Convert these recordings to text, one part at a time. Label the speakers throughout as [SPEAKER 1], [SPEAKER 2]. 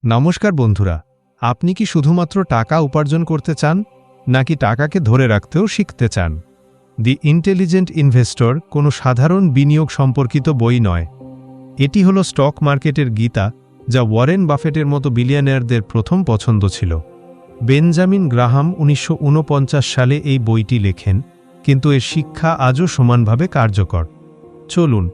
[SPEAKER 1] নমস্কার বন্ধুরা, আপনি কি শুধুমাত্র টাকা উপার্জন করতে চান নাকি টাকাকে ধরে রাখতেও শিখতে চান? দি ইন্টেলিজেন্ট ইনভেস্টর কোনো সাধারণ বিনিয়োগ সম্পর্কিত বই নয়। এটি হলো স্টক মার্কেটের গীতা, যা ওয়ারেন বাফেটের মতো বিলিয়নিয়ারদের প্রথম পছন্দ ছিল। বেঞ্জামিন গ্রাহাম ১৯৪৯ সালে এই বইটি লেখেন, কিন্তু এর শিক্ষা আজও সমানভাবে কার্যকর। চলুন,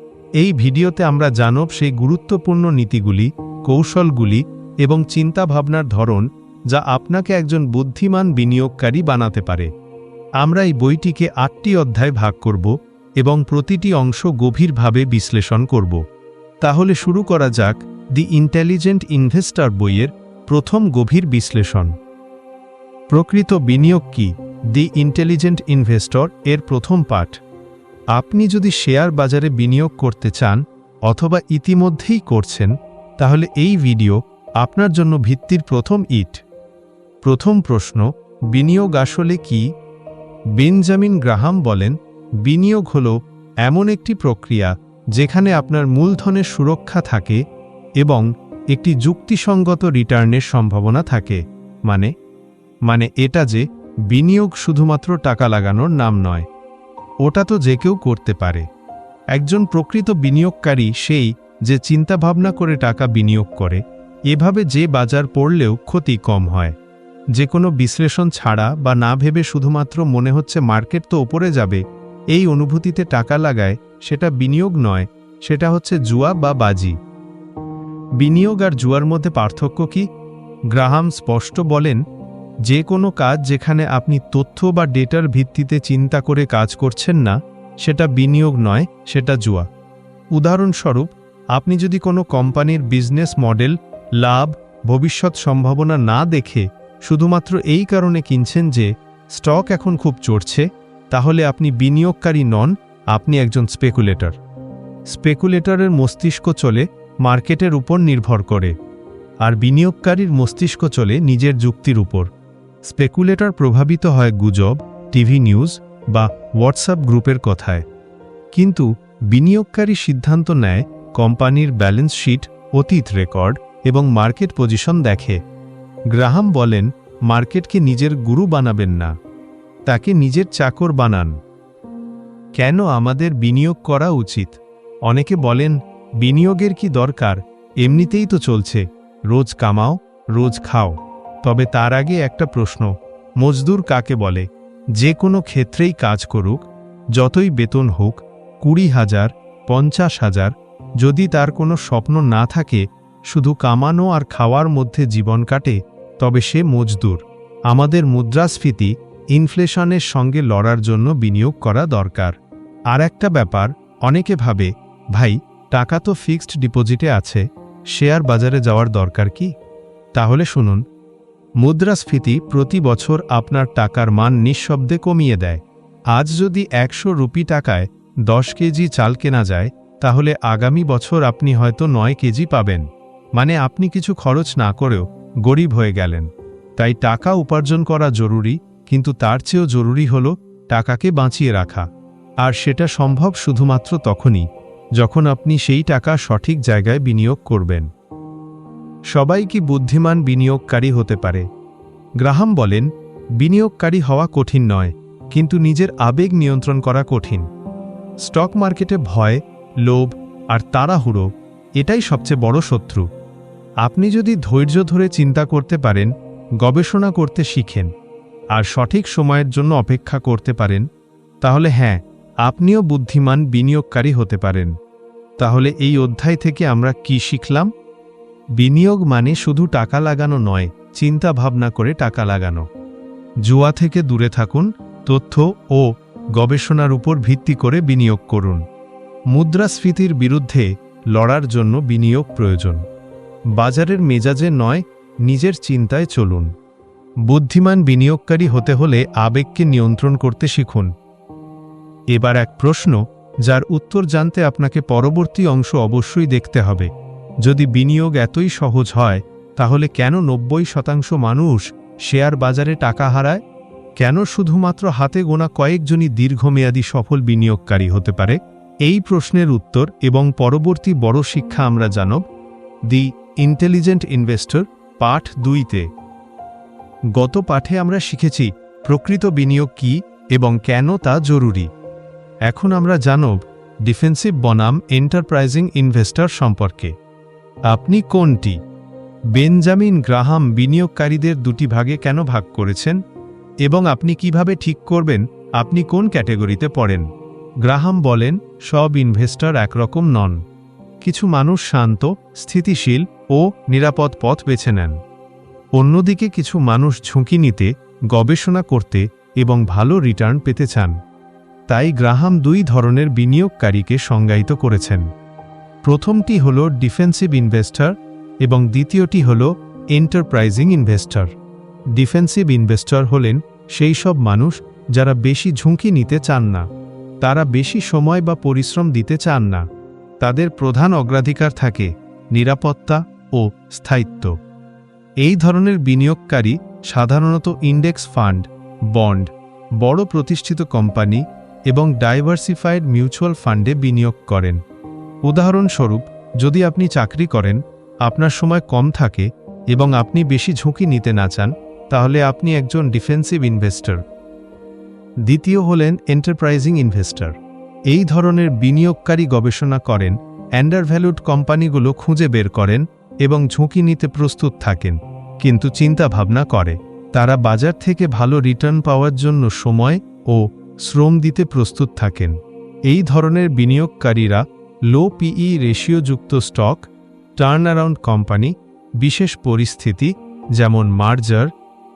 [SPEAKER 1] এই ভিডিওতে আমরা জানব সেই গুরুত্বপূর্ণ নীতিগুলি, কৌশলগুলি এবং চিন্তাভাবনার ধরন যা আপনাকে একজন বুদ্ধিমান বিনিয়োগকারী বানাতে পারে। আমরা এই বইটিকে ৮টি অধ্যায়ে ভাগ করব এবং প্রতিটি অংশ গভীরভাবে বিশ্লেষণ করব। তাহলে শুরু করা যাক দি ইন্টেলিজেন্ট ইনভেস্টর বইয়ের প্রথম গভীর বিশ্লেষণ। প্রকৃত বিনিয়োগ কি? দি ইন্টেলিজেন্ট ইনভেস্টর এর প্রথম পাঠ। আপনি যদি শেয়ার বাজারে বিনিয়োগ করতে চান অথবা ইতিমধ্যেই করছেন, তাহলে এই ভিডিও আপনার জন্য ভিত্তির প্রথম ইট। প্রথম প্রশ্ন, বিনিয়োগ আসলে কি? বেঞ্জামিন গ্রাহাম বলেন, বিনিয়োগ হল এমন একটি প্রক্রিয়া যেখানে আপনার মূলধনের সুরক্ষা থাকে এবং একটি যুক্তিসঙ্গত রিটার্নের সম্ভাবনা থাকে। মানে এটা যে বিনিয়োগ শুধুমাত্র টাকা লাগানোর নাম নয়, ওটা তো যে কেউ করতে পারে। একজন প্রকৃত বিনিয়োগকারী সেই যে চিন্তাভাবনা করে টাকা বিনিয়োগ করে, এভাবে যে বাজার পড়লেও ক্ষতি কম হয়। যে কোনো বিশ্লেষণ ছাড়া বা না ভেবে শুধুমাত্র মনে হচ্ছে মার্কেট তো ওপরে যাবে, এই অনুভূতিতে টাকা লাগায়, সেটা বিনিয়োগ নয়, সেটা হচ্ছে জুয়া বা বাজি। বিনিয়োগ আর জুয়ার মধ্যে পার্থক্য কি? গ্রাহাম স্পষ্ট বলেন, যে কোনো কাজ যেখানে আপনি তথ্য বা ডেটার ভিত্তিতে চিন্তা করে কাজ করছেন না, সেটা বিনিয়োগ নয়, সেটা জুয়া। উদাহরণস্বরূপ, আপনি যদি কোনো কোম্পানির বিজনেস মডেল, লাভ, ভবিষ্যৎ সম্ভাবনা না দেখে শুধুমাত্র এই কারণে কিনছেন যে স্টক এখন খুব চড়ছে, তাহলে আপনি বিনিয়োগকারী নন, আপনি একজন স্পেকুলেটর। স্পেকুলেটরের মস্তিষ্ক চলে মার্কেটের উপর নির্ভর করে, আর বিনিয়োগকারীর মস্তিষ্ক চলে নিজের যুক্তির উপর। স্পেকুলেটর প্রভাবিত হয় গুজব, টিভি নিউজ বা হোয়াটসঅ্যাপ গ্রুপের কথায়, কিন্তু বিনিয়োগকারী সিদ্ধান্ত নেয় কোম্পানির ব্যালেন্স শিট, অতীত রেকর্ড এবং মার্কেট পজিশন দেখে। গ্রাহাম বলেন, মার্কেটকে নিজের গুরু বানাবেন না, তাকে নিজের চাকর বানান। কেন আমাদের বিনিয়োগ করা উচিত? অনেকে বলেন, বিনিয়োগের কি দরকার, এমনিতেই তো চলছে, রোজ কামাও, রোজ খাও। তবে তার আগে একটা প্রশ্ন, মজদুর কাকে বলে? যে কোনো ক্ষেত্রেই কাজ করুক, যতই বেতন হোক, ২০,০০০, ৫০,০০০, যদি তার কোনো স্বপ্ন না থাকে, শুধু কামানো আর খাওয়ার মধ্যে জীবন কাটে, তবে সে মজদুর। আমাদের মুদ্রাস্ফীতি, ইনফ্লেশনের সঙ্গে লড়ার জন্য বিনিয়োগ করা দরকার। আর একটা ব্যাপার, অনেকে ভাবে, ভাই টাকা তো ফিক্সড ডিপোজিটে আছে, শেয়ার বাজারে যাওয়ার দরকার কি? তাহলে শুনুন, মুদ্রাস্ফীতি প্রতি বছর আপনার টাকার মান নিঃশব্দে কমিয়ে দেয়। আজ যদি ১০০ রুপি টাকায় ১০ কেজি চাল কেনা যায়, তাহলে আগামী বছর আপনি হয়তো ৯ কেজি পাবেন। মানে আপনি কিছু খরচ না করেও গরিব হয়ে গেলেন। তাই টাকা উপার্জন করা জরুরি, কিন্তু তার চেয়েও জরুরি হল টাকাকে বাঁচিয়ে রাখা। আর সেটা সম্ভব শুধুমাত্র তখনই যখন আপনি সেই টাকা সঠিক জায়গায় বিনিয়োগ করবেন। সবাই কি বুদ্ধিমান বিনিয়োগকারী হতে পারে? গ্রাহাম বলেন, বিনিয়োগকারী হওয়া কঠিন নয়, কিন্তু নিজের আবেগ নিয়ন্ত্রণ করা কঠিন। স্টক মার্কেটে ভয়, লোভ আর তাড়াহুড়ো, এটাই সবচেয়ে বড় শত্রু। আপনি যদি ধৈর্য ধরে চিন্তা করতে পারেন, গবেষণা করতে শিখেন আর সঠিক সময়ের জন্য অপেক্ষা করতে পারেন, তাহলে হ্যাঁ, আপনিও বুদ্ধিমান বিনিয়োগকারী হতে পারেন। তাহলে এই অধ্যায় থেকে আমরা কি শিখলাম? বিনিয়োগ মানে শুধু টাকা লাগানো নয়, চিন্তা ভাবনা করে টাকা লাগানো। জুয়া থেকে দূরে থাকুন, তথ্য ও গবেষণার উপর ভিত্তি করে বিনিয়োগ করুন। মুদ্রাস্ফীতির বিরুদ্ধে লড়ার জন্য বিনিয়োগ প্রয়োজন। বাজারের মেজাজে নয়, নিজের চিন্তায় চলুন। বুদ্ধিমান বিনিয়োগকারী হতে হলে আবেগকে নিয়ন্ত্রণ করতে শিখুন। এবার এক প্রশ্ন, যার উত্তর জানতে আপনাকে পরবর্তী অংশ অবশ্যই দেখতে হবে। যদি বিনিয়োগ এতই সহজ হয়, তাহলে কেন ৯০% মানুষ শেয়ার বাজারে টাকা হারায়? কেন শুধুমাত্র হাতে গোনা কয়েকজনই দীর্ঘমেয়াদী সফল বিনিয়োগকারী হতে পারে? এই প্রশ্নের উত্তর এবং পরবর্তী বড় শিক্ষা আমরা জানব দি ইন্টেলিজেন্ট ইনভেস্টর পাঠ 2-তে। গত পাঠে আমরা শিখেছি প্রকৃত বিনিয়োগ কী এবং কেন তা জরুরি। এখন আমরা জানব ডিফেন্সিভ বনাম এন্টারপ্রাইজিং ইনভেস্টর সম্পর্কে। আপনি কোনটি? বেঞ্জামিন গ্রাহাম বিনিয়োগকারীদের দুটি ভাগে কেন ভাগ করেছেন এবং আপনি কিভাবে ঠিক করবেন আপনি কোন ক্যাটেগরিতে পড়েন? গ্রাহাম বলেন, সব ইনভেস্টর একরকম নন। কিছু মানুষ শান্ত, স্থিতিশীল ও নিরাপদ পথ বেছে নেন। অন্যদিকে কিছু মানুষ ঝুঁকি নিতে, গবেষণা করতে এবং ভালো রিটার্ন পেতে চান। তাই গ্রাহাম দুই ধরনের বিনিয়োগকারীকে সংজ্ঞায়িত করেছেন। প্রথমটি হল ডিফেন্সিভ ইনভেস্টর এবং দ্বিতীয়টি হল এন্টারপ্রাইজিং ইনভেস্টর। ডিফেন্সিভ ইনভেস্টর হলেন সেই সব মানুষ যারা বেশি ঝুঁকি নিতে চান না। তারা বেশি সময় বা পরিশ্রম দিতে চান না। তাদের প্রধান অগ্রাধিকার থাকে নিরাপত্তা ও স্থায়িত্ব। এই ধরনের বিনিয়োগকারী সাধারণত ইন্ডেক্স ফান্ড, বন্ড, বড় প্রতিষ্ঠিত কোম্পানি এবং ডাইভার্সিফাইড মিউচুয়াল ফান্ডে বিনিয়োগ করেন। উদাহরণস্বরূপ, যদি আপনি চাকরি করেন, আপনার সময় কম থাকে এবং আপনি বেশি ঝুঁকি নিতে না চান, তাহলে আপনি একজন ডিফেন্সিভ ইনভেস্টর। দ্বিতীয় হলেন এন্টারপ্রাইজিং ইনভেস্টর। এই ধরনের বিনিয়োগকারী গবেষণা করেন, আন্ডারভ্যালুড কোম্পানিগুলো খুঁজে বের করেন এবং ঝুঁকি নিতে প্রস্তুত থাকেন, কিন্তু চিন্তা ভাবনা করে। তারা বাজার থেকে ভালো রিটার্ন পাওয়ার জন্য সময় ও শ্রম দিতে প্রস্তুত থাকেন। এই ধরনের বিনিয়োগকারীরা লো পিই রেশিওযুক্ত স্টক, টার্নঅ্যারাউন্ড কোম্পানি, বিশেষ পরিস্থিতি যেমন মার্জার,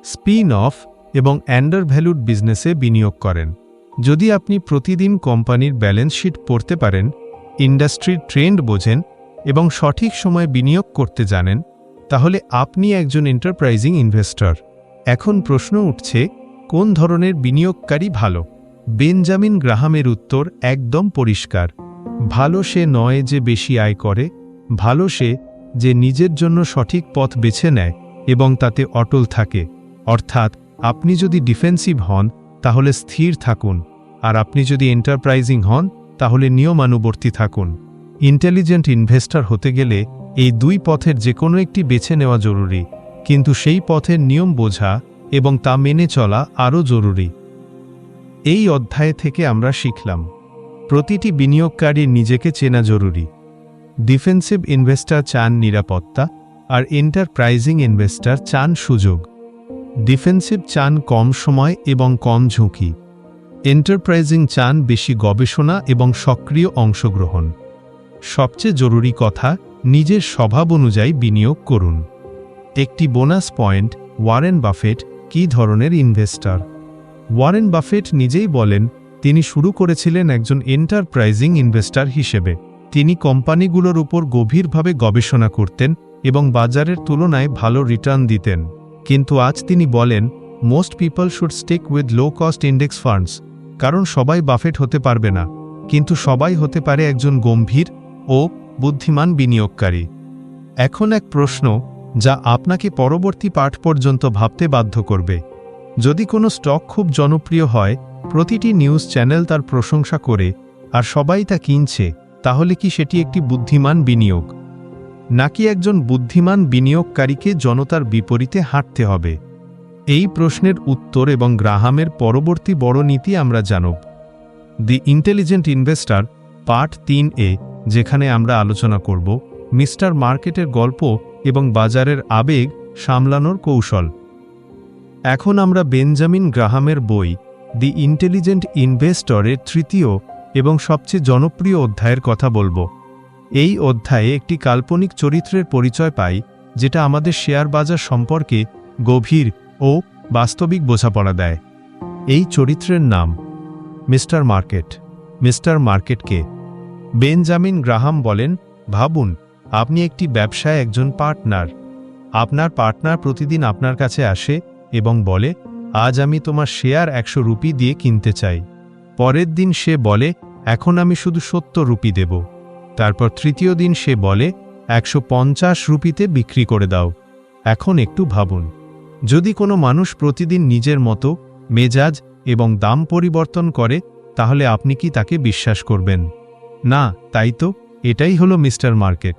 [SPEAKER 1] স্পিন অফ এবং আন্ডারভ্যালুড বিজনেসে বিনিয়োগ করেন। যদি আপনি প্রতিদিন কোম্পানির ব্যালেন্স শিট পড়তে পারেন, ইন্ডাস্ট্রির ট্রেন্ড বোঝেন এবং সঠিক সময়ে বিনিয়োগ করতে জানেন, তাহলে আপনি একজন এন্টারপ্রাইজিং ইনভেস্টর। এখন প্রশ্ন উঠছে, কোন ধরনের বিনিয়োগকারী ভালো? বেঞ্জামিন গ্রাহামের উত্তর একদম পরিষ্কার। ভালো সে নয় যে বেশি আয় করে, ভালো সে যে নিজের জন্য সঠিক পথ বেছে নেয় এবং তাতে অটল থাকে। অর্থাৎ, আপনি যদি ডিফেন্সিভ হন তাহলে স্থির থাকুন, আর আপনি যদি এন্টারপ্রাইজিং হন তাহলে নিয়মানুবর্তী থাকুন। ইন্টেলিজেন্ট ইনভেস্টর হতে গেলে এই দুই পথের যে কোনো একটি বেছে নেওয়া জরুরি, কিন্তু সেই পথের নিয়ম বোঝা এবং তা মেনে চলা আরও জরুরি। এই অধ্যায় থেকে আমরা শিখলাম, প্রতিটি বিনিয়োগকারীর নিজেকে চেনা জরুরি। ডিফেন্সিভ ইনভেস্টর চান নিরাপত্তা, আর এন্টারপ্রাইজিং ইনভেস্টর চান সুযোগ। ডিফেন্সিভ চান কম সময় এবং কম ঝুঁকি। এন্টারপ্রাইজিং চান বেশি গবেষণা এবং সক্রিয় অংশগ্রহণ। সবচেয়ে জরুরি কথা, নিজের স্বভাব অনুযায়ী বিনিয়োগ করুন। একটি বোনাস পয়েন্ট, ওয়ারেন বাফেট কী ধরনের ইনভেস্টর? ওয়ারেন বাফেট নিজেই বলেন, তিনি শুরু করেছিলেন একজন এন্টারপ্রাইজিং ইনভেস্টর হিসেবে। তিনি কোম্পানিগুলোর উপর গভীরভাবে গবেষণা করতেন এবং বাজারের তুলনায় ভালো রিটার্ন দিতেন। কিন্তু আজ তিনি বলেন, most people should stick with low cost index funds, কারণ সবাই বাফেট হতে পারবে না, কিন্তু সবাই হতে পারে একজন গম্ভীর ও বুদ্ধিমান বিনিয়োগকারী। এখন এক প্রশ্ন যা আপনাকে পরবর্তী পাঠ পর্যন্ত ভাবতে বাধ্য করবে। যদি কোনো স্টক খুব জনপ্রিয় হয়, প্রতিটি নিউজ চ্যানেল তার প্রশংসা করে, আর সবাই তা কিনছে, তাহলে কি সেটি একটি বুদ্ধিমান বিনিয়োগ? নাকি একজন বুদ্ধিমান বিনিয়োগকারীকে জনতার বিপরীতে হাঁটতে হবে? এই প্রশ্নের উত্তর এবং গ্রাহামের পরবর্তী বড় নীতি আমরা জানব। দি ইন্টেলিজেন্ট ইনভেস্টর পার্ট 3-এ, যেখানে আমরা আলোচনা করব মিস্টার মার্কেটের গল্প এবং বাজারের আবেগ সামলানোর কৌশল। এখন আমরা বেঞ্জামিন গ্রাহামের বই দি ইন্টেলিজেন্ট ইনভেস্টরের তৃতীয় এবং সবচেয়ে জনপ্রিয় অধ্যায়ের কথা বলবো। এই অধ্যায়ে একটি কাল্পনিক চরিত্রের পরিচয় পাই, যেটা আমাদের শেয়ার বাজার সম্পর্কে গভীর ও বাস্তবিক বোঝাপড়া দেয়। এই চরিত্রের নাম মিস্টার মার্কেট। মিস্টার মার্কেটকে বেঞ্জামিন গ্রাহাম বলেন, ভাবুন, আপনি একটি ব্যবসায় একজন পার্টনার। আপনার পার্টনার প্রতিদিন আপনার কাছে আসে এবং বলে, আজ আমি তোমার শেয়ার 100 রুপি দিয়ে কিনতে চাই। পরের দিন সে বলে, এখন আমি শুধু 70 রুপি দেব। তারপর তৃতীয় দিন সে বলে, 150 রুপিতে বিক্রি করে দাও। এখন একটু ভাবুন, যদি কোনো মানুষ প্রতিদিন নিজের মতো মেজাজ এবং দাম পরিবর্তন করে, তাহলে আপনি কি তাকে বিশ্বাস করবেন? না, তাই তো, এটাই হলো মিস্টার মার্কেট।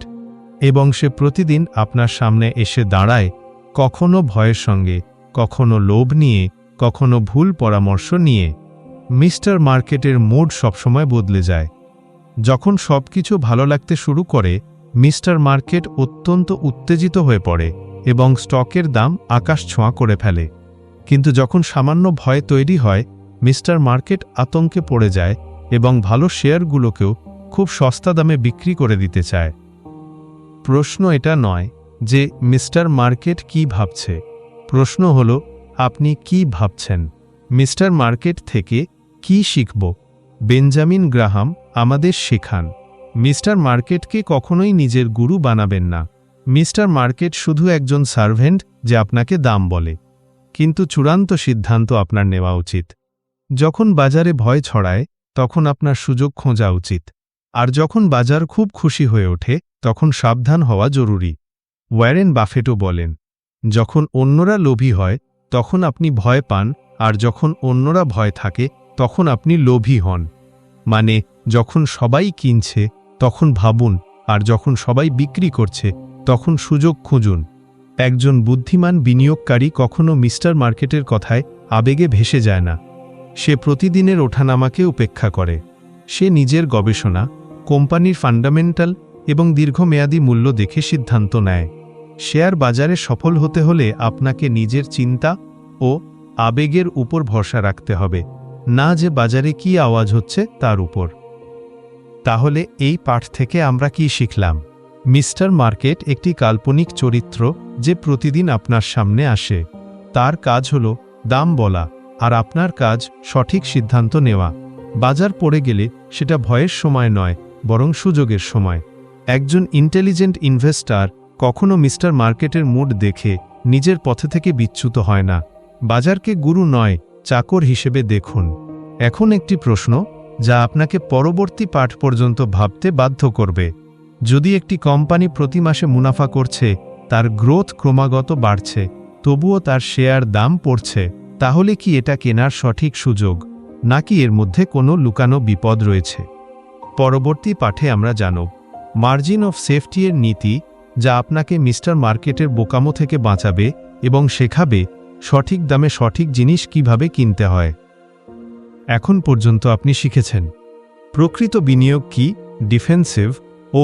[SPEAKER 1] এবং সে প্রতিদিন আপনার সামনে এসে দাঁড়ায় কখনো ভয়ের সঙ্গে, কখনো লোভ নিয়ে, কখনো ভুল পরামর্শ নিয়ে। মিস্টার মার্কেটের মুড সবসময় বদলে যায়। যখন সবকিছু ভালো লাগতে শুরু করে, মিস্টার মার্কেট অত্যন্ত উত্তেজিত হয়ে পড়ে এবং স্টকের দাম আকাশ ছোঁয়া করে ফেলে। কিন্তু যখন সামান্য ভয় তৈরি হয়, মিস্টার মার্কেট আতঙ্কে পড়ে যায় এবং ভালো শেয়ারগুলোকেও খুব সস্তা দামে বিক্রি করে দিতে চায়। প্রশ্ন এটা নয় যে মিস্টার মার্কেট কি ভাবছে, প্রশ্ন হল আপনি কি ভাবছেন। মিস্টার মার্কেট থেকে কি শিখব? বেঞ্জামিন গ্রাহাম আমাদের শেখান, মিস্টার মার্কেটকে কখনোই নিজের গুরু বানাবেন না। মিস্টার মার্কেট শুধু একজন সার্ভেন্ট যে আপনাকে দাম বলে, কিন্তু চূড়ান্ত সিদ্ধান্ত আপনার নেওয়া উচিত। যখন বাজারে ভয় ছড়ায়, তখন আপনার সুযোগ খোঁজা উচিত। আর যখন বাজার খুব খুশি হয়ে ওঠে, তখন সাবধান হওয়া জরুরি। ওয়ারেন বাফেটও বলেন, যখন অন্যরা লোভী হয় তখন আপনি ভয় পান, আর যখন অন্যরা ভয় থাকে তখন আপনি লোভী হন। মানে, যখন সবাই কিনছে তখন ভাবুন, আর যখন সবাই বিক্রি করছে তখন সুযোগ খুঁজুন। একজন বুদ্ধিমান বিনিয়োগকারী কখনো মিস্টার মার্কেটের কথায় আবেগে ভেসে যায় না। সে প্রতিদিনের ওঠানামাকে উপেক্ষা করে। সে নিজের গবেষণা, কোম্পানির ফান্ডামেন্টাল এবং দীর্ঘমেয়াদী মূল্য দেখে সিদ্ধান্ত নেয়। শেয়ার বাজারে সফল হতে হলে আপনাকে নিজের চিন্তা ও আবেগের উপর ভরসা রাখতে হবে, না যে বাজারে কি আওয়াজ হচ্ছে তার উপর। তাহলে এই পাঠ থেকে আমরা কি শিখলাম? মিস্টার মার্কেট একটি কাল্পনিক চরিত্র যে প্রতিদিন আপনার সামনে আসে। তার কাজ হল দাম বলা, আর আপনার কাজ সঠিক সিদ্ধান্ত নেওয়া। বাজার পড়ে গেলে সেটা ভয়ের সময় নয়, বরং সুযোগের সময়। একজন ইন্টেলিজেন্ট ইনভেস্টর কখনো মিস্টার মার্কেটের মুড দেখে নিজের পথে থেকে বিচ্যুত হয় না। বাজারকে গুরু নয়, চাকর হিসেবে দেখুন। এখন একটি প্রশ্ন যা আপনাকে পরবর্তী পাঠ পর্যন্ত ভাবতে বাধ্য করবে। যদি একটি কোম্পানি প্রতি মাসে মুনাফা করছে, তার গ্রোথ ক্রমাগত বাড়ছে, তবুও তার শেয়ার দাম পড়ছে, তাহলে কি এটা কেনার সঠিক সুযোগ, নাকি এর মধ্যে কোনো লুকানো বিপদ রয়েছে? পরবর্তী পাঠে আমরা জানব মার্জিন অফ সেফটি এর নীতি, যা আপনাকে মিস্টার মার্কেটের বোকামো থেকে বাঁচাবে এবং শেখাবে সঠিক দামে সঠিক জিনিস কিভাবে কিনতে হয়। এখন পর্যন্ত আপনি শিখেছেন প্রকৃত বিনিয়োগ কি, ডিফেন্সিভ ও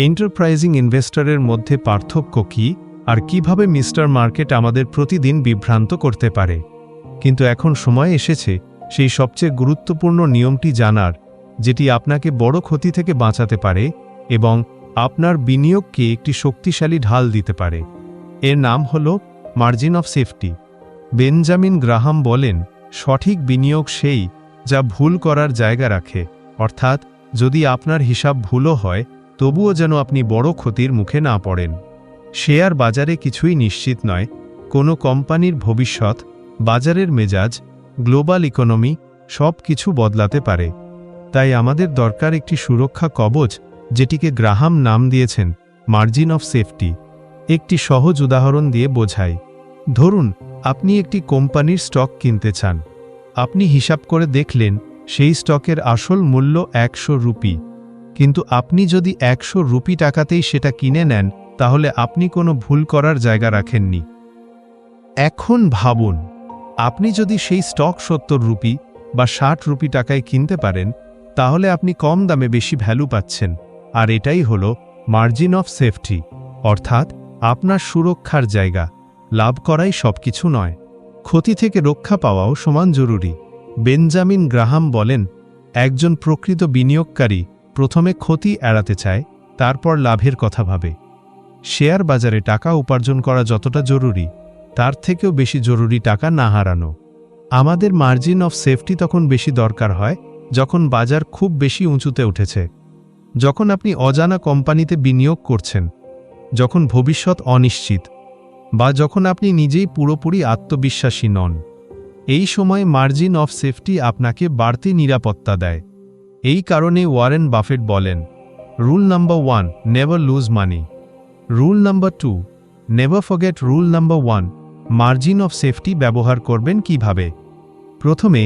[SPEAKER 1] এন্টারপ্রাইজিং ইনভেস্টরের মধ্যে পার্থক্য কি, আর কিভাবে মিস্টার মার্কেট আমাদের প্রতিদিন বিভ্রান্ত করতে পারে। কিন্তু এখন সময় এসেছে সেই সবচেয়ে গুরুত্বপূর্ণ নিয়মটি জানার, যেটি আপনাকে বড় ক্ষতি থেকে বাঁচাতে পারে এবং আপনার বিনিয়োগকে একটি শক্তিশালী ঢাল দিতে পারে। এর নাম হল margin of safety. Benjamin Graham বলেন, সঠিক বিনিয়োগ সেই যা ভুল করার জায়গা রাখে, অর্থাৎ যদি আপনার হিসাব ভুলও হয়, তবুও যেন আপনি বড় ক্ষতির মুখে না পড়েন। শেয়ার বাজারে কিছুই নিশ্চিত নয়। কোনো কোম্পানির ভবিষ্যৎ, বাজারের মেজাজ, গ্লোবাল ইকোনমি সব কিছু বদলাতে পারে। তাই আমাদের দরকার একটি সুরক্ষা কবচ, যেটিকে গ্রাহাম নাম দিয়েছেন মার্জিন অফ সেফটি। একটি সহজ উদাহরণ দিয়ে বোঝাই। ধরুন আপনি একটি কোম্পানির স্টক কিনতে চান। আপনি হিসাব করে দেখলেন সেই স্টকের আসল মূল্য 100 রুপি, কিন্তু আপনি যদি 100 রুপি টাকাতেই সেটা কিনে নেন, তাহলে আপনি কোনো ভুল করার জায়গা রাখেননি। এখন ভাবুন, আপনি যদি সেই স্টক 70 রুপি বা 60 রুপি টাকায় কিনতে পারেন, তাহলে আপনি কম দামে বেশি ভ্যালু পাচ্ছেন। আর এটাই হল মার্জিন অফ সেফটি, অর্থাৎ আপনার সুরক্ষার জায়গা। লাভ করাই সবকিছু নয়, ক্ষতি থেকে রক্ষা পাওয়াও সমান জরুরি। বেঞ্জামিন গ্রাহাম বলেন, একজন প্রকৃত বিনিয়োগকারী প্রথমে ক্ষতি এড়াতে চায়, তারপর লাভের কথা ভাবে। শেয়ার বাজারে টাকা উপার্জন করা যতটা জরুরি, তার থেকেও বেশি জরুরি টাকা না হারানো। আমাদের মার্জিন অফ সেফটি তখন বেশি দরকার হয় যখন বাজার খুব বেশি উঁচুতে উঠেছে, যখন আপনি অজানা কোম্পানিতে বিনিয়োগ করছেন, যখন ভবিষ্যৎ অনিশ্চিত, বা যখন আপনি নিজেই পুরোপুরি আত্মবিশ্বাসী নন। এই সময় মার্জিন অফ সেফটি আপনাকে বাড়তি নিরাপত্তা দেয়। এই কারণে ওয়ারেন বাফেট বলেন, rule number 1, never loose money. Rule number 2, never forget. Rule number 1, margin of safety ব্যবহার করবেন কিভাবে? প্রথমে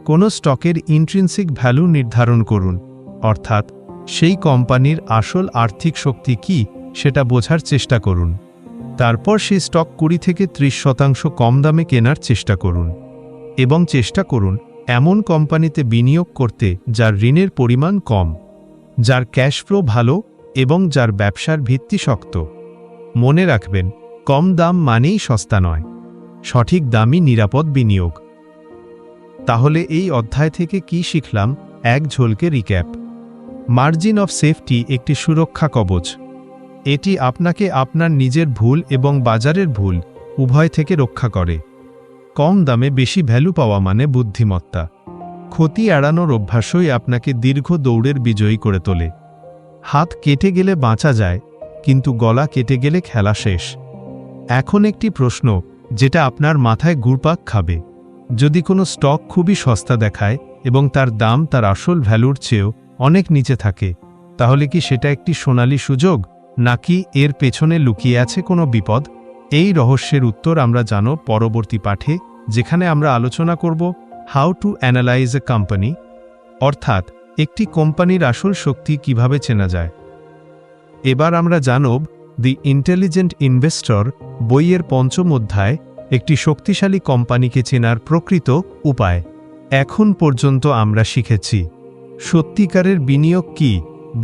[SPEAKER 1] কোনো স্টকের ইন্ট্রিনসিক ভ্যালু নির্ধারণ করুন, অর্থাৎ সেই কোম্পানির আসল আর্থিক শক্তি কি সেটা বোঝার চেষ্টা করুন। তারপর সেই স্টক 20 থেকে 30% কম দামে কেনার চেষ্টা করুন এবং চেষ্টা করুন এমন কোম্পানিতে বিনিয়োগ করতে যার ঋণের পরিমাণ কম, যার ক্যাশ ফ্লো ভালো এবং যার ব্যবসার ভিত্তি শক্ত। মনে রাখবেন, কম দাম মানেই সস্তা নয়, সঠিক দামই নিরাপদ বিনিয়োগ। তাহলে এই অধ্যায় থেকে কি শিখলাম? এক ঝলকে রিক্যাপ। মার্জিন অফ সেফটি একটি সুরক্ষা কবচ। এটি আপনাকে আপনার নিজের ভুল এবং বাজারের ভুল উভয় থেকে রক্ষা করে। কম দামে বেশি ভ্যালু পাওয়া মানে বুদ্ধিমত্তা। ক্ষতি এড়ানোর অভ্যাসই আপনাকে দীর্ঘ দৌড়ের বিজয়ী করে তোলে। হাত কেটে গেলে বাঁচা যায়, কিন্তু গলা কেটে গেলে খেলা শেষ। এখন একটি প্রশ্ন যেটা আপনার মাথায় ঘুরপাক খাবে। যদি কোনো স্টক খুবই সস্তা দেখায় এবং তার দাম তার আসল ভ্যালুর চেয়েও অনেক নিচে থাকে, তাহলে কি সেটা একটি সোনালী সুযোগ, নাকি এর পেছনে লুকিয়ে আছে কোনো বিপদ? এই রহস্যের উত্তর আমরা জানব পরবর্তী পাঠে, যেখানে আমরা আলোচনা করব how to analyse a company, অর্থাৎ একটি কোম্পানির আসল শক্তি কিভাবে চেনা যায়। এবার আমরা জানব দি ইন্টেলিজেন্ট ইনভেস্টর বইয়ের ৫ম অধ্যায়, একটি শক্তিশালী কোম্পানিকে চেনার প্রকৃত উপায়। এখন পর্যন্ত আমরা শিখেছি সত্যিকারের বিনিয়োগ কি,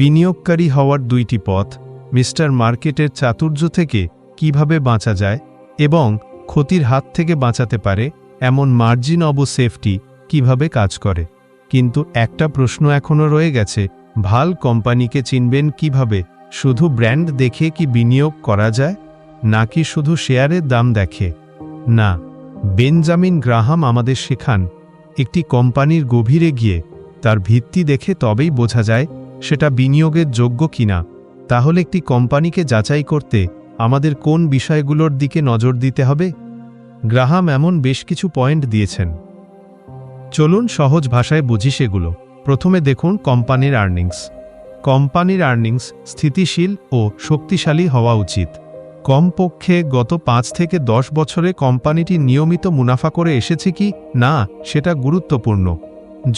[SPEAKER 1] বিনিয়োগকারী হওয়ার 2টি পথ, মিস্টার মার্কেটের চাতুর্য থেকে কিভাবে বাঁচা যায় এবং ক্ষতির হাত থেকে বাঁচাতে পারে এমন মার্জিন অব সেফটি কিভাবে কাজ করে। কিন্তু একটা প্রশ্ন এখনও রয়ে গেছে, ভাল কোম্পানিকে চিনবেন কিভাবে? শুধু ব্র্যান্ড দেখে কি বিনিয়োগ করা যায়, নাকি শুধু শেয়ারের দাম দেখে? না, বেঞ্জামিন গ্রাহাম আমাদের শেখান একটি কোম্পানির গভীরে গিয়ে তার ভিত্তি দেখে তবেই বোঝা যায় সেটা বিনিয়োগের যোগ্য কিনা। তাহলে একটি কোম্পানিকে যাচাই করতে আমাদের কোন বিষয়গুলোর দিকে নজর দিতে হবে? গ্রাহাম এমন বেশ কিছু পয়েন্ট দিয়েছেন। চলুন সহজ ভাষায় বুঝি সেগুলো। প্রথমে দেখুন কোম্পানির আর্নিংস। কোম্পানির আর্নিংস স্থিতিশীল ও শক্তিশালী হওয়া উচিত। কমপক্ষে গত 5 থেকে 10 বছরে কোম্পানিটি নিয়মিত মুনাফা করে এসেছে কি না সেটা গুরুত্বপূর্ণ।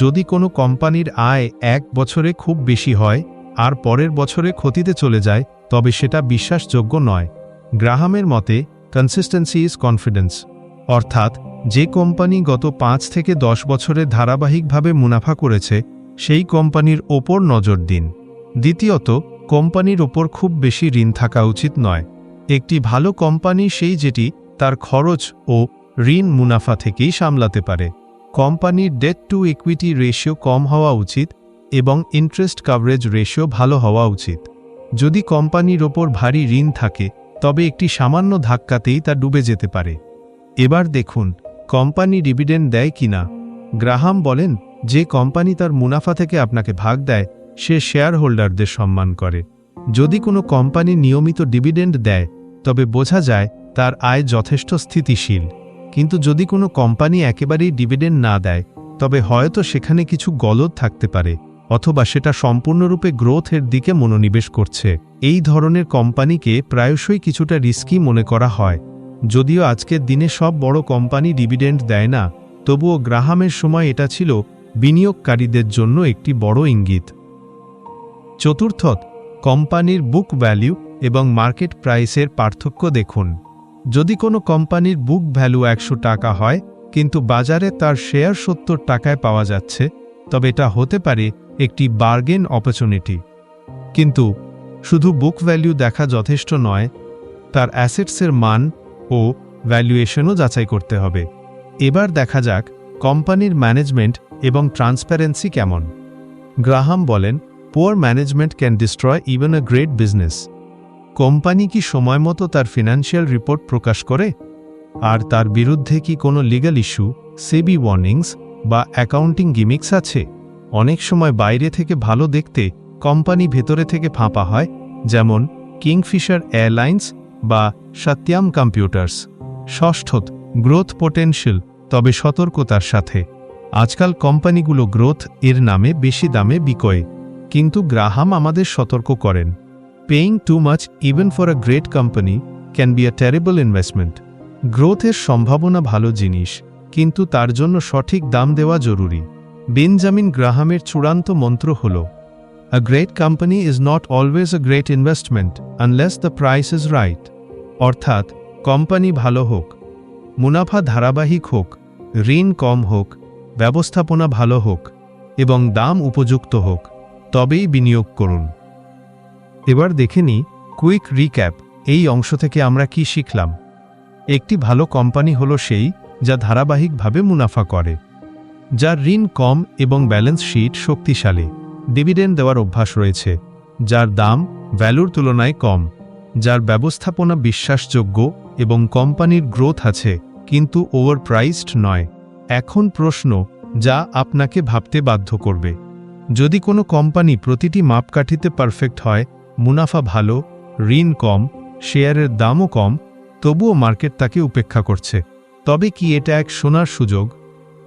[SPEAKER 1] যদি কোনো কোম্পানির আয় 1 বছরে খুব বেশি হয় আর পরের বছরে ক্ষতিতে চলে যায়, তবে সেটা বিশ্বাসযোগ্য নয়। গ্রাহামের মতে কনসিস্টেন্সি ইজ কনফিডেন্স, অর্থাৎ যে কোম্পানি গত 5 থেকে 10 বছরে ধারাবাহিকভাবে মুনাফা করেছে সেই কোম্পানির ওপর নজর দিন। দ্বিতীয়ত, কোম্পানির ওপর খুব বেশি ঋণ থাকা উচিত নয়। একটি ভালো কোম্পানি সেই যেটি তার খরচ ও ঋণ মুনাফা থেকেই সামলাতে পারে। কোম্পানির ডেট টু ইকুইটি রেশিও কম হওয়া উচিত এবং ইন্টারেস্ট কভারেজ রেশিও ভালো হওয়া উচিত। যদি কোম্পানির ওপর ভারী ঋণ থাকে, তবে একটি সামান্য ধাক্কাতেই তা ডুবে যেতে পারে। এবার দেখুন কোম্পানি ডিভিডেন্ড দেয় কিনা। গ্রাহাম বলেন, যে কোম্পানি তার মুনাফা থেকে আপনাকে ভাগ দেয় সে শেয়ার হোল্ডারদের সম্মান করে। যদি কোনো কোম্পানি নিয়মিত ডিভিডেন্ড দেয়, তবে বোঝা যায় তার আয় যথেষ্ট স্থিতিশীল। কিন্তু যদি কোনো কোম্পানি একেবারেই ডিভিডেন্ড না দেয়, তবে হয়তো সেখানে কিছু গলদ থাকতে পারে, অথবা সেটা সম্পূর্ণরূপে গ্রোথের দিকে মনোনিবেশ করছে। এই ধরনের কোম্পানিকে প্রায়শই কিছুটা রিস্কি মনে করা হয়। যদিও আজকের দিনে সব বড় কোম্পানি ডিভিডেন্ড দেয় না, তবুও গ্রাহামের সময় এটা ছিল বিনিয়োগকারীদের জন্য একটি বড় ইঙ্গিত। চতুর্থত, কোম্পানির বুক ভ্যালু এবং মার্কেট প্রাইসের পার্থক্য দেখুন। যদি কোনো কোম্পানির বুক ভ্যালু 100 টাকা হয় কিন্তু বাজারে তার শেয়ার 70 টাকায় পাওয়া যাচ্ছে, তবে এটা হতে পারে একটি বার্গেন অপরচুনিটি। কিন্তু শুধু বুক ভ্যালু দেখা যথেষ্ট নয়, তার অ্যাসেটসের মান ও ভ্যালুয়েশনও যাচাই করতে হবে। এবার দেখা যাক কোম্পানির ম্যানেজমেন্ট এবং ট্রান্সপারেন্সি কেমন। গ্রাহাম বলেন, poor management can destroy even a great business. Company কি সময়মতো তার ফিনান্সিয়াল রিপোর্ট প্রকাশ করে? আর তার বিরুদ্ধে কি কোনো লিগ্যাল ইস্যু, সেবি ওয়ার্নিংস বা অ্যাকাউন্টিং গিমিক্স আছে? অনেক সময় বাইরে থেকে ভালো দেখতে কোম্পানি ভেতরে থেকে ফাঁপা হয়, যেমন কিংফিশার এয়ারলাইন্স বা সত্যম কম্পিউটার্স। ষষ্ঠত, গ্রোথ পোটেনশিয়াল, তবে সতর্কতার সাথে। আজকাল কোম্পানিগুলো গ্রোথ এর নামে বেশি দামে বিকয়, কিন্তু গ্রাহাম আমাদের সতর্ক করেন, paying too much even for a great company can be a terrible investment. গ্রোথের সম্ভাবনা ভালো জিনিস, কিন্তু তার জন্য সঠিক দাম দেওয়া জরুরি। বেঞ্জামিন গ্রাহামের চূড়ান্ত মন্ত্র হল, a great company is not always a great investment unless the price is right. অর্থাৎ কোম্পানি ভালো হোক, মুনাফা ধারাবাহিক হোক, ঋণ কম হোক, ব্যবস্থাপনা ভালো হোক এবং দাম উপযুক্ত হোক, তবেই বিনিয়োগ করুন। এবার দেখে নিই কুইক রিক্যাপ, এই অংশ থেকে আমরা কি শিখলাম। একটি ভালো কোম্পানি হলো সেই যা ধারাবাহিকভাবে মুনাফা করে, যার ঋণ কম এবং ব্যালেন্স শিট শক্তিশালী, ডিভিডেন্ড দেওয়ার অভ্যাস রয়েছে, যার দাম ভ্যালুর তুলনায় কম, যার ব্যবস্থাপনা বিশ্বাসযোগ্য এবং কোম্পানির গ্রোথ আছে কিন্তু ওভারপ্রাইসড নয়। এখন প্রশ্ন যা আপনাকে ভাবতে বাধ্য করবে, যদি কোনো কোম্পানি প্রতিটি মাপকাঠিতে পারফেক্ট হয়, মুনাফা ভালো, ঋণ কম, শেয়ারের দামও কম, তবুও মার্কেট তাকে উপেক্ষা করছে, তবে কি এটা এক সোনার সুযোগ,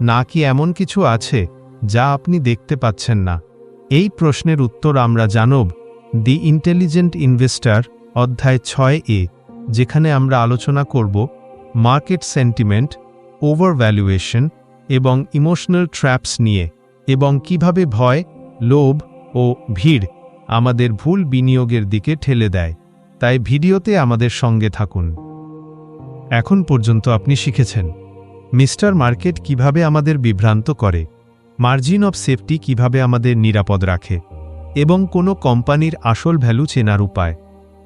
[SPEAKER 1] নাকি এমন কিছু আছে যা আপনি দেখতে পাচ্ছেন না? এই প্রশ্নের উত্তর আমরা জানব দি ইন্টেলিজেন্ট ইনভেস্টর অধ্যায় 6A, যেখানে আমরা আলোচনা করব মার্কেট সেন্টিমেন্ট, ওভারভ্যালুয়েশন এবং ইমোশনাল ট্র্যাপস নিয়ে, এবং কিভাবে ভয়, লোভ ও ভিড় আমাদের ভুল বিনিয়োগের দিকে ঠেলে দেয়। তাই ভিডিওতে আমাদের সঙ্গে থাকুন। এখন পর্যন্ত আপনি শিখেছেন মিস্টার মার্কেট কিভাবে আমাদের বিভ্রান্ত করে, মার্জিন অফ সেফটি কিভাবে আমাদের নিরাপদ রাখে, এবং কোনো কোম্পানির আসল ভ্যালু চেনার উপায়।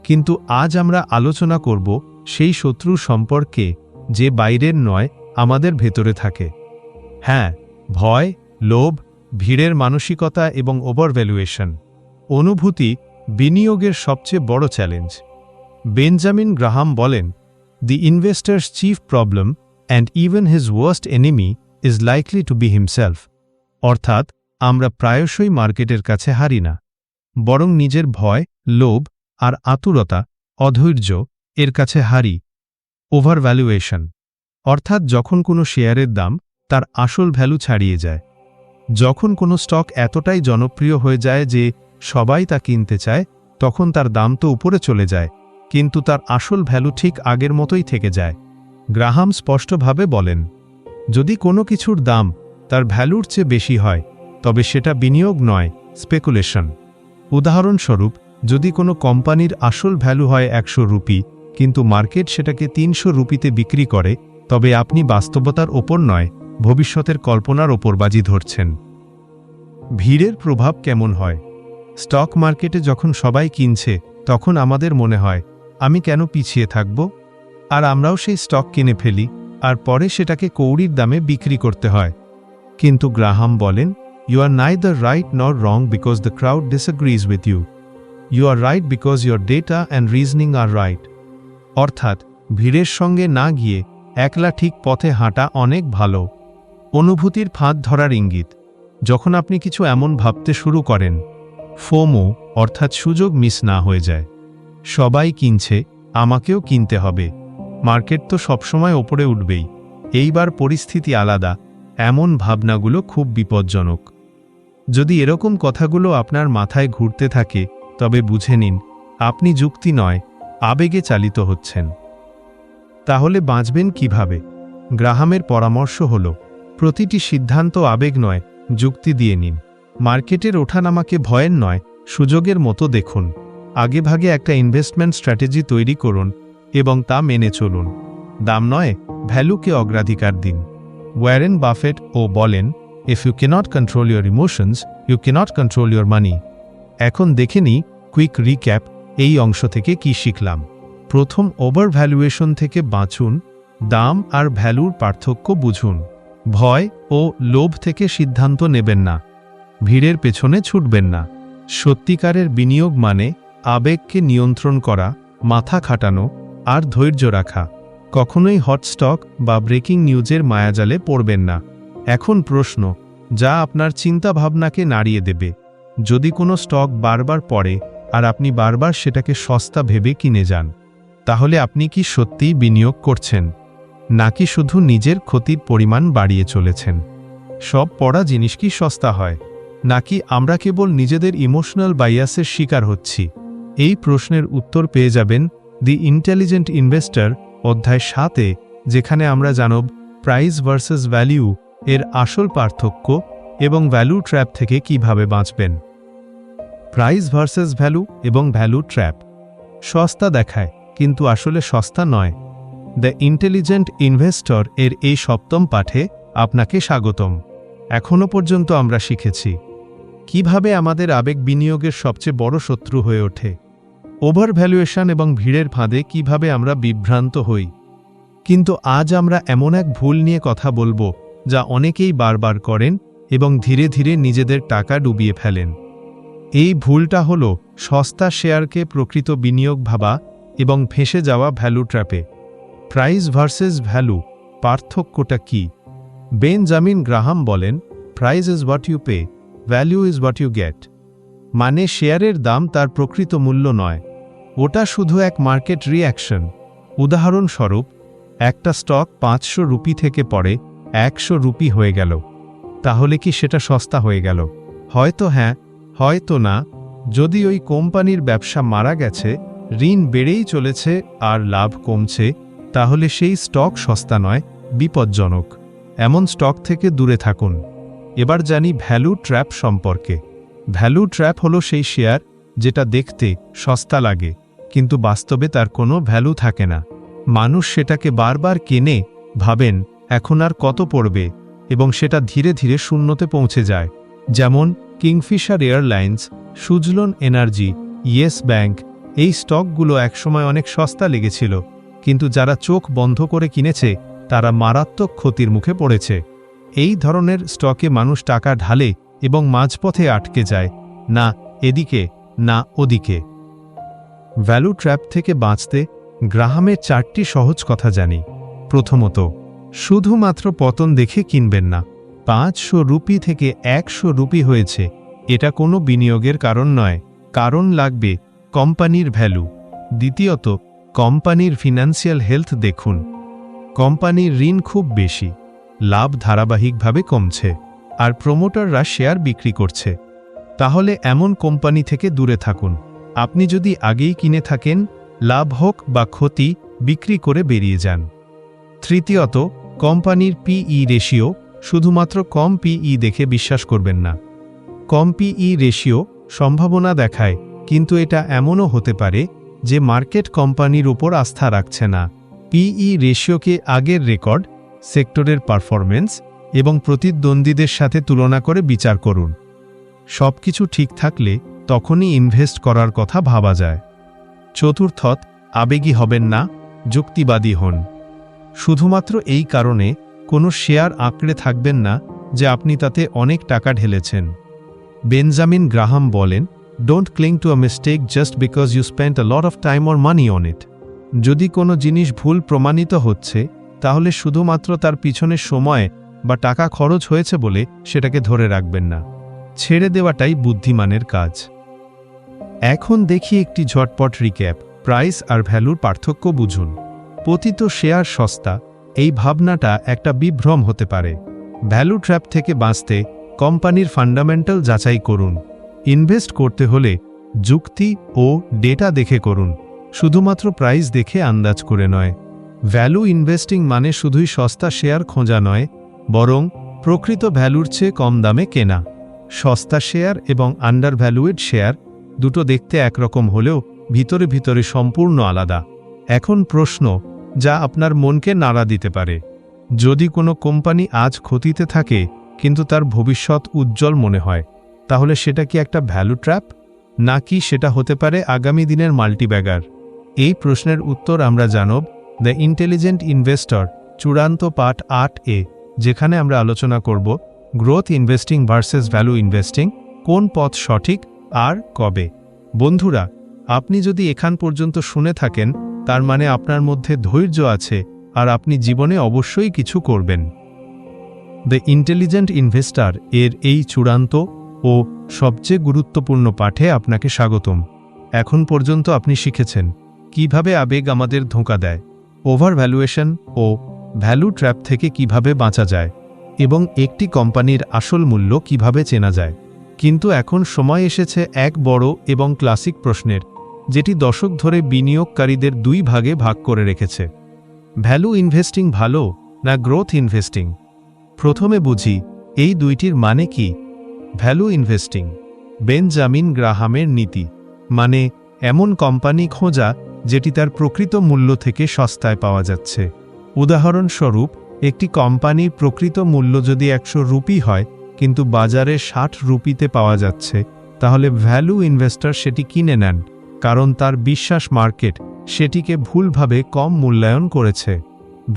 [SPEAKER 1] কিন্তু আজ আমরা আলোচনা করব সেই শত্রু সম্পর্কে যে বাইরের নয়, আমাদের ভেতরে থাকে। হ্যাঁ, ভয়, লোভ, ভিড়ের মানসিকতা এবং ওভারভ্যালুয়েশন অনুভূতি বিনিয়োগের সবচেয়ে বড় চ্যালেঞ্জ। বেঞ্জামিন গ্রাহাম বলেন, "The investor's chief problem and even his worst enemy is likely to be himself." অর্থাৎ আমরা প্রায়শই মার্কেটের কাছে হারি না, বরং নিজের ভয়, লোভ আর আতুরতা, অধৈর্য এর কাছে হারি। ওভারভ্যালুয়েশন অর্থাৎ যখন কোনো শেয়ারের দাম তার আসল ভ্যালু ছাড়িয়ে যায়, যখন কোনো স্টক এতটাই জনপ্রিয় হয়ে যায় যে সবাই তা কিনতে চায়, তখন তার দাম তো উপরে চলে যায়, কিন্তু তার আসল ভ্যালু ঠিক আগের মতোই থেকে যায়। গ্রাহাম স্পষ্টভাবে বলেন, যদি কোনো কিছুর দাম তার ভ্যালুর চেয়ে বেশি হয়, তবে সেটা বিনিয়োগ নয়, স্পেকুলেশন। উদাহরণস্বরূপ, যদি কোনো কোম্পানির আসল ভ্যালু হয় 100 রুপি, কিন্তু মার্কেট সেটাকে 300 রুপিতে বিক্রি করে, তবে আপনি বাস্তবতার ওপর নয়, ভবিষ্যতের কল্পনার ওপর বাজি ধরছেন। ভিড়ের প্রভাব কেমন হয়? স্টক মার্কেটে যখন সবাই কিনছে, তখন আমাদের মনে হয়, আমি কেন পিছিয়ে থাকব? আর আমরাও সেই স্টক কিনে ফেলি, আর পরে সেটাকে কৌড়ির দামে বিক্রি করতে হয়। কিন্তু গ্রাহাম বলেন, "You are neither right nor wrong because the crowd disagrees with you. You are right because your data and reasoning are right." অর্থাৎ ভিড়ের সঙ্গে না গিয়ে একলা ঠিক পথে হাঁটা অনেক ভালো। অনুভূতির ফাঁদ ধরার ইঙ্গিত, যখন আপনি কিছু এমন ভাবতে শুরু করেন, ফোমো অর্থাৎ সুযোগ মিস না হয়ে যায়, সবাই কিনছে, আমাকেও কিনতে হবে, মার্কেট তো সবসময় ওপরে উঠবেই, এইবার পরিস্থিতি আলাদা, এমন ভাবনাগুলো খুব বিপজ্জনক। যদি এরকম কথাগুলো আপনার মাথায় ঘুরতে থাকে, তবে বুঝে নিন আপনি যুক্তি নয়, আবেগে চালিত হচ্ছেন। তাহলে বাঁচবেন কিভাবে? গ্রাহামের পরামর্শ হল, প্রতিটি সিদ্ধান্ত আবেগ নয়, যুক্তি দিয়ে নিন। মার্কেটের ওঠানামাকে ভয়ের নয়, সুযোগের মতো দেখুন। আগেভাগে একটা ইনভেস্টমেন্ট স্ট্র্যাটেজি তৈরি করুন এবং তা মেনে চলুন। দাম নয়, ভ্যালুকে অগ্রাধিকার দিন। ওয়ারেন বাফেট বলেন, "If you cannot control your emotions, you cannot control your money." এখন দেখে নিই কুইক রিক্যাপ, এই অংশ থেকে কি শিখলাম। প্রথম, ওভারভ্যালুয়েশন থেকে বাঁচুন, দাম আর ভ্যালুর পার্থক্য বুঝুন। ভয় ও লোভ থেকে সিদ্ধান্ত নেবেন না, ভিড়ের পেছনে ছুটবেন না। সত্যিকারের বিনিয়োগ মানে আবেগকে নিয়ন্ত্রণ করা, মাথা খাটানো আর ধৈর্য রাখা। কখনোই হট স্টক বা ব্রেকিং নিউজের মায়াজালে পড়বেন না। এখন প্রশ্ন যা আপনার চিন্তাভাবনাকে নাড়িয়ে দেবে, যদি কোনো স্টক বারবার পড়ে আর আপনি বারবার সেটাকে সস্তা ভেবে কিনে যান, তাহলে আপনি কি সত্যিই বিনিয়োগ করছেন, নাকি শুধু নিজের ক্ষতির পরিমাণ বাড়িয়ে চলেছেন? সব পড়া জিনিস কি সস্তা হয়, নাকি আমরা কেবল নিজেদের ইমোশনাল বায়াসের শিকার হচ্ছি? এই প্রশ্নের উত্তর পেয়ে যাবেন দি ইন্টেলিজেন্ট ইনভেস্টর অধ্যায় 7-এ, যেখানে আমরা জানব প্রাইস ভার্সেস ভ্যালু এর আসল পার্থক্য এবং ভ্যালু ট্র্যাপ থেকে কিভাবে বাঁচবেন। প্রাইস ভার্সেস ভ্যালু এবং ভ্যালু ট্র্যাপ। সস্তা দেখায় কিন্তু আসলে সস্তা নয়। দ্য ইন্টেলিজেন্ট ইনভেস্টর এর এই ৭ম পাঠে আপনাকে স্বাগতম। এখনও পর্যন্ত আমরা শিখেছি কিভাবে আমাদের আবেগ বিনিয়োগের সবচেয়ে বড় শত্রু হয়ে ওঠে, ওভার ভ্যালুয়েশন এবং ভিড়ের ফাঁদে কিভাবে আমরা বিভ্রান্ত হই। কিন্তু আজ আমরা এমন এক ভুল নিয়ে কথা বলবো যা অনেকেই বারবার করেন এবং ধীরে ধীরে নিজেদের টাকা ডুবিয়ে ফেলেন। এই ভুলটা হল সস্তা শেয়ারকে প্রকৃত বিনিয়োগ ভাবা এবং ফেঁসে যাওয়া ভ্যালু ট্র্যাপে। প্রাইস ভার্সেস ভ্যালু, পার্থক্যটা কি? বেঞ্জামিন গ্রাহাম বলেন, price is what you pay, value is what you get. মানে শেয়ারের দাম তার প্রকৃত মূল্য নয়, ওটা শুধু এক মার্কেট রিঅ্যাকশন। উদাহরণস্বরূপ, একটা স্টক ৫০০ রুপি থেকে পরে ১০০ রুপি হয়ে গেল, তাহলে কি সেটা সস্তা হয়ে গেল? হয়তো হ্যাঁ, হয়তো না। যদি ওই কোম্পানির ব্যবসা মারা গেছে, ঋণ বেড়েই চলেছে আর লাভ কমছে, তাহলে সেই স্টক সস্তা নয়, বিপজ্জনক। এমন স্টক থেকে দূরে থাকুন। এবার জানি ভ্যালু ট্র্যাপ সম্পর্কে। ভ্যালু ট্র্যাপ হলো সেই শেয়ার যেটা দেখতে সস্তা লাগে কিন্তু বাস্তবে তার কোনো ভ্যালু থাকে না। মানুষ সেটাকে বারবার কেনে, ভাবেন এখন আর কত পড়বে, এবং সেটা ধীরে ধীরে শূন্যতে পৌঁছে যায়। যেমন Kingfisher airlines, Suzlon energy, yes bank. এই স্টকগুলো একসময় অনেক সস্তা লেগেছিল, কিন্তু যারা চোখ বন্ধ করে কিনেছে তারা মারাত্মক ক্ষতির মুখে পড়েছে। এই ধরনের স্টকে মানুষ টাকা ঢালে এবং মাঝপথে আটকে যায়, না এদিকে না ওদিকে। ভ্যালু ট্র্যাপ থেকে বাঁচতে গ্রাহামের 4টি সহজ কথা জানি। প্রথমত, শুধুমাত্র পতন দেখে কিনবেন না। ৫০০ রুপি থেকে ১০০ রুপি হয়েছে, এটা কোনো বিনিয়োগের কারণ নয়। কারণ লাগবে কোম্পানির ভ্যালু। দ্বিতীয়ত, কোম্পানির ফিনান্সিয়াল হেলথ দেখুন। কোম্পানির ঋণ খুব বেশি, লাভ ধারাবাহিকভাবে কমছে, আর প্রমোটাররা শেয়ার বিক্রি করছে, তাহলে এমন কোম্পানি থেকে দূরে থাকুন। আপনি যদি আগেই কিনে থাকেন, লাভ হোক বা ক্ষতি, বিক্রি করে বেরিয়ে যান। তৃতীয়ত, কোম্পানির পিই রেশিও। শুধুমাত্র কম পিই দেখে বিশ্বাস করবেন না। কম পিই রেশিও সম্ভাবনা দেখায়, কিন্তু এটা এমনও হতে পারে যে মার্কেট কোম্পানির উপর আস্থা রাখছে না। পিই রেশিওকে আগের রেকর্ড, সেক্টরের পারফরমেন্স এবং প্রতিদ্বন্দ্বীদের সাথে তুলনা করে বিচার করুন। সবকিছু ঠিক থাকলে তখনই ইনভেস্ট করার কথা ভাবা যায়। চতুর্থত, আবেগী হবেন না, যুক্তিবাদী হন। শুধুমাত্র এই কারণে কোনো শেয়ার আঁকড়ে থাকবেন না যে আপনি তাতে অনেক টাকা ঢেলেছেন। বেঞ্জামিন গ্রাহাম বলেন, don't cling to a mistake just because you spent a lot of time or money on it. যদি কোনো জিনিস ভুল প্রমাণিত হচ্ছে, তাহলে শুধুমাত্র তার পিছনে সময় বা টাকা খরচ হয়েছে বলে সেটাকে ধরে রাখবেন না। ছেড়ে দেওয়াটাই বুদ্ধিমানের কাজ। এখন দেখি একটি ঝটপট রিক্যাপ। প্রাইস আর ভ্যালুর পার্থক্য বুঝুন। পতিত শেয়ার সস্তা, এই ভাবনাটা একটা বিভ্রম হতে পারে। ভ্যালু ট্র্যাপ থেকে বাঁচতে কোম্পানির ফান্ডামেন্টাল যাচাই করুন। ইনভেস্ট করতে হলে যুক্তি ও ডেটা দেখে করুন, শুধুমাত্র প্রাইস দেখে আন্দাজ করে নয়। ভ্যালু ইনভেস্টিং মানে শুধুই সস্তা শেয়ার খোঁজা নয়, বরং প্রকৃত ভ্যালুর চেয়ে কম দামে কেনা। সস্তা শেয়ার এবং আন্ডার ভ্যালুয়েড শেয়ার দুটো দেখতে একরকম হলেও ভিতরে ভিতরে সম্পূর্ণ আলাদা। এখন প্রশ্ন যা আপনার মনকে নাড়া দিতে পারে, যদি কোনো কোম্পানি আজ ক্ষতিতে থাকে কিন্তু তার ভবিষ্যৎ উজ্জ্বল মনে হয়, তাহলে সেটা কি একটা ভ্যালু ট্র্যাপ, নাকি সেটা হতে পারে আগামী দিনের মাল্টিব্যাগার? এই প্রশ্নের উত্তর আমরা জানব দ্য ইন্টেলিজেন্ট ইনভেস্টর চূড়ান্ত পাঠ 8A, যেখানে আমরা আলোচনা করব growth investing versus value investing, কোন পথ সঠিক আর কবে। বন্ধুরা, আপনি যদি এখান পর্যন্ত শুনে থাকেন, তার মানে আপনার মধ্যে ধৈর্য আছে আর আপনি জীবনে অবশ্যই কিছু করবেন। দ্য ইন্টেলিজেন্ট ইনভেস্টর এর এই চূড়ান্ত ও সবচেয়ে গুরুত্বপূর্ণ পাঠে আপনাকে স্বাগতম। এখন পর্যন্ত আপনি শিখেছেন কিভাবে আবেগ আমাদের ধোঁকা দেয়, ওভার ভ্যালুয়েশন ও ভ্যালু ট্র্যাপ থেকে কিভাবে বাঁচা যায়, এবং একটি কোম্পানির আসল মূল্য কিভাবে চেনা যায়। কিন্তু এখন সময় এসেছে এক বড় এবং ক্লাসিক প্রশ্নের, যেটি দশক ধরে বিনিয়োগকারীদের দুই ভাগে ভাগ করে রেখেছে। ভ্যালু ইনভেস্টিং ভালো না গ্রোথ ইনভেস্টিং? প্রথমে বুঝি এই দুইটির মানে কি। ভ্যালু ইনভেস্টিং বেঞ্জামিন গ্রাহামের নীতি, মানে এমন কোম্পানি খোঁজা যেটি তার প্রকৃত মূল্য থেকে সস্তায় পাওয়া যাচ্ছে। উদাহরণস্বরূপ, একটি কোম্পানির প্রকৃত মূল্য যদি 100 রুপি হয় কিন্তু বাজারে 60 রুপিতে পাওয়া যাচ্ছে, তাহলে ভ্যালু ইনভেস্টর সেটি কিনে নেন, কারণ তার বিশ্বাস মার্কেট সেটিকে ভুলভাবে কম মূল্যায়ন করেছে।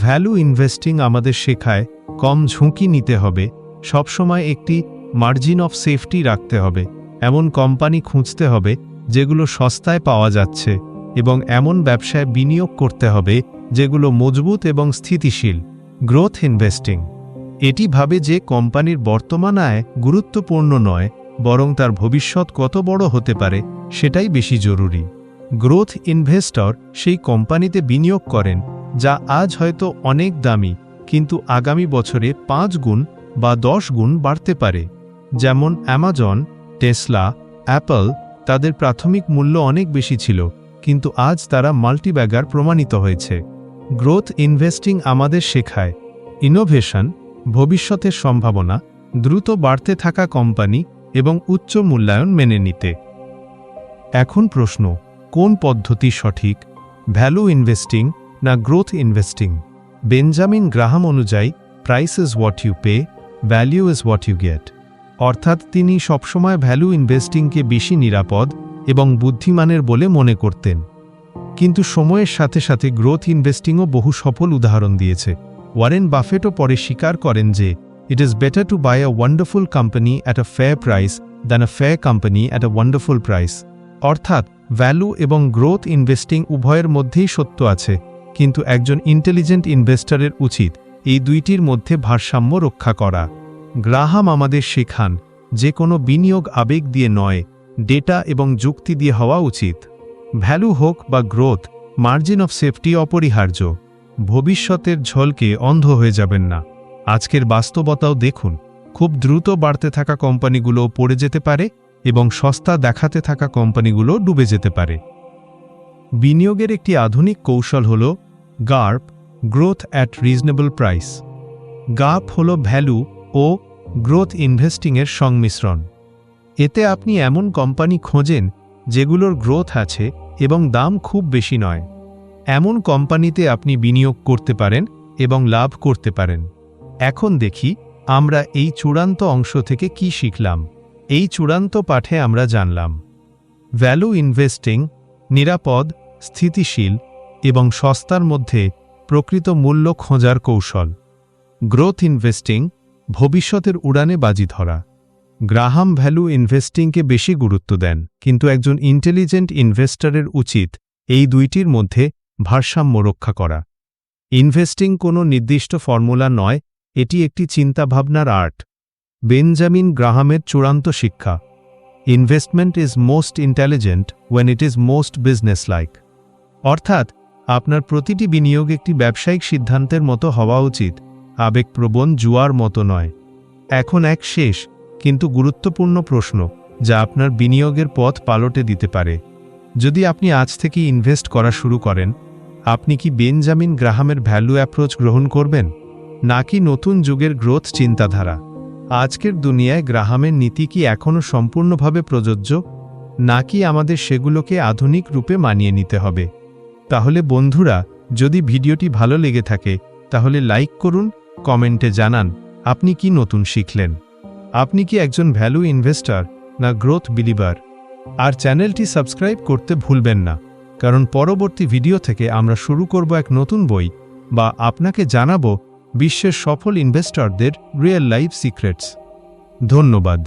[SPEAKER 1] ভ্যালু ইনভেস্টিং আমাদের শেখায় কম ঝুঁকি নিতে হবে, সবসময় একটি মার্জিন অফ সেফটি রাখতে হবে, এমন কোম্পানি খুঁজতে হবে যেগুলো সস্তায় পাওয়া যাচ্ছে, এবং এমন ব্যবসায় বিনিয়োগ করতে হবে যেগুলো মজবুত এবং স্থিতিশীল। গ্রোথ ইনভেস্টিং এটি ভাবে যে কোম্পানির বর্তমান আয় গুরুত্বপূর্ণ নয়, বরং তার ভবিষ্যৎ কত বড় হতে পারে সেটাই বেশি জরুরি। গ্রোথ ইনভেস্টর সেই কোম্পানিতে বিনিয়োগ করেন যা আজ হয়তো অনেক দামি, কিন্তু আগামী বছরে 5 গুণ বা 10 গুণ বাড়তে পারে। যেমন অ্যামাজন, টেসলা, অ্যাপল, তাদের প্রাথমিক মূল্য অনেক বেশি ছিল, কিন্তু আজ তারা মাল্টিব্যাগার প্রমাণিত হয়েছে। গ্রোথ ইনভেস্টিং আমাদের শেখায় ইনোভেশন, ভবিষ্যতের সম্ভাবনা, দ্রুত বাড়তে থাকা কোম্পানি এবং উচ্চ মূল্যায়ন মেনে নিতে। এখন প্রশ্ন, কোন পদ্ধতি সঠিক, ভ্যালু ইনভেস্টিং না গ্রোথ ইনভেস্টিং? বেঞ্জামিন গ্রাহাম অনুযায়ী price is what you pay, value is what you get. অর্থাৎ তিনি সবসময় ভ্যালু ইনভেস্টিংকে বেশি নিরাপদ এবং বুদ্ধিমানের বলে মনে করতেন। কিন্তু সময়ের সাথে সাথে গ্রোথ ইনভেস্টিংও বহু সফল উদাহরণ দিয়েছে। ওয়ারেন বাফেটও পরে স্বীকার করেন যে it is better to buy a wonderful company at a fair price than a fair company at a wonderful price. অর্থাৎ ভ্যালু এবং গ্রোথ ইনভেস্টিং উভয়ের মধ্যেই সত্য আছে, কিন্তু একজন ইন্টেলিজেন্ট ইনভেস্টরের উচিত এই দুইটির মধ্যে ভারসাম্য রক্ষা করা। গ্রাহাম আমাদের শেখান যে কোনো বিনিয়োগ আবেগ দিয়ে নয়, ডেটা এবং যুক্তি দিয়ে হওয়া উচিত। ভ্যালু হোক বা গ্রোথ, মার্জিন অফ সেফটি অপরিহার্য। ভবিষ্যতের ঝলকে অন্ধ হয়ে যাবেন না। আজকের বাস্তবতাও দেখুন, খুব দ্রুত বাড়তে থাকা কোম্পানিগুলো পড়ে যেতে পারে এবং সস্তা দেখাতে থাকা কোম্পানিগুলো ডুবে যেতে পারে। বিনিয়োগের একটি আধুনিক কৌশল হল গার্প, গ্রোথ অ্যাট রিজনেবল প্রাইস। গার্প হল ভ্যালু ও গ্রোথ ইনভেস্টিংয়ের সংমিশ্রণ। এতে আপনি এমন কোম্পানি খোঁজেন যেগুলোর গ্রোথ আছে এবং দাম খুব বেশি নয়। এমন কোম্পানিতে আপনি বিনিয়োগ করতে পারেন এবং লাভ করতে পারেন। এখন দেখি আমরা এই চূড়ান্ত অংশ থেকে কি শিখলাম। এই চূড়ান্ত পাঠে আমরা জানলাম ভ্যালু ইনভেস্টিং নিরাপদ, স্থিতিশীল এবং সস্তার মধ্যে প্রকৃত মূল্য খোঁজার কৌশল। গ্রোথ ইনভেস্টিং ভবিষ্যতের উড়ানে বাজি ধরা। গ্রাহাম ভ্যালু ইনভেস্টিংকে বেশি গুরুত্ব দেন, কিন্তু একজন ইন্টেলিজেন্ট ইনভেস্টরের উচিত এই দুইটির মধ্যে ভারসাম্য রক্ষা করা। ইনভেস্টিং কোনো নির্দিষ্ট ফর্মুলা নয়, এটি একটি চিন্তাভাবনার আর্ট। বেঞ্জামিন গ্রাহামের চূড়ান্ত শিক্ষা, investment is most intelligent when it is most business like. অর্থাৎ আপনার প্রতিটি বিনিয়োগ একটি ব্যবসায়িক সিদ্ধান্তের মতো হওয়া উচিত, আবেগপ্রবণ জুয়ার মতো নয়। এখন এক শেষ কিন্তু গুরুত্বপূর্ণ প্রশ্ন যা আপনার বিনিয়োগের পথ পাল্টে দিতে পারে। যদি আপনি আজ থেকেই ইনভেস্ট করা শুরু করেন, আপনি কি বেঞ্জামিন গ্রাহামের ভ্যালু অ্যাপ্রোচ গ্রহণ করবেন, নাকি নতুন যুগের গ্রোথ চিন্তাধারা? আজকের দুনিয়ায় গ্রাহামের নীতি কি এখনও সম্পূর্ণভাবে প্রযোজ্য, নাকি আমাদের সেগুলোকে আধুনিক রূপে মানিয়ে নিতে হবে? তাহলে বন্ধুরা, যদি ভিডিওটি ভালো লেগে থাকে তাহলে লাইক করুন, কমেন্টে জানান আপনি কি নতুন শিখলেন। আপনি কি একজন ভ্যালু ইনভেস্টর না গ্রোথ বিলিভার? আর চ্যানেলটি সাবস্ক্রাইব করতে ভুলবেন না, কারণ পরবর্তী ভিডিও থেকে আমরা শুরু করব এক নতুন বই বা আপনাকে জানাবো বিশ্বের সফল ইনভেস্টরদের রিয়েল লাইফ সিক্রেটস। ধন্যবাদ।